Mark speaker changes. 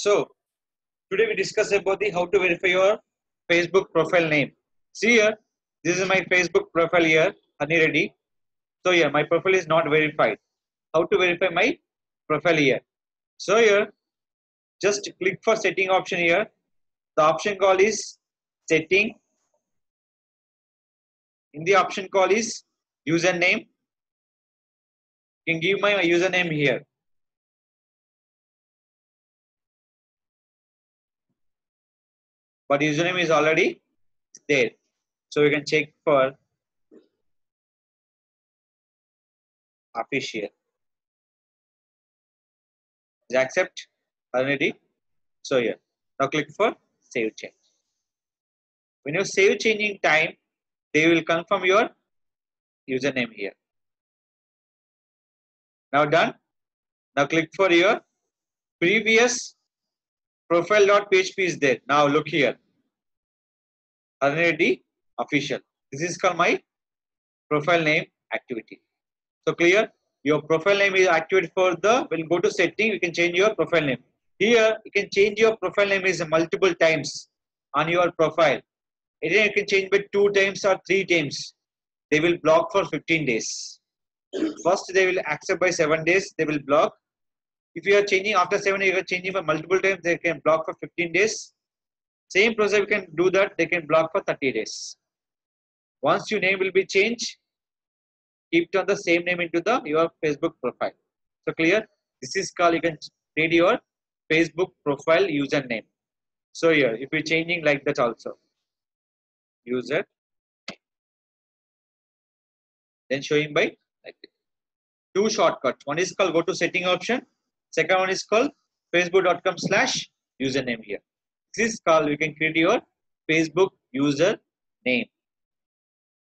Speaker 1: So today we discuss about the how to verify your Facebook profile name. See here, this is my Facebook profile here, Honey Reddy. So here my profile is not verified. How to verify my profile here? So here, just click for setting option here. The option call is setting. In the option call is username. You can give my username here. But username is already there. So you can check for official. Is accept already. So here. Now click for save change. When you save changing time, they will confirm your username here. Now done. Now click for your previous profile.php is there. Now look here. Already official. This is called my profile name activity. So clear? Your profile name is activated for the, when you go to setting, you can change your profile name. Here, you can change your profile name is multiple times on your profile. Either you can change by 2 times or 3 times. They will block for 15 days. First, they will accept by 7 days. They will block. If you are changing after 7, you are changing for multiple times. They can block for 15 days. Same process, you can do that. They can block for 30 days. Once your name will be changed, keep it on the same name into your Facebook profile. So clear? This is called, you can create your Facebook profile username. So here, if you're changing like that also, user, then showing by like this. 2 shortcuts. One is called go to setting option. Second one is called facebook.com/username here. This is called, you can create your Facebook user name.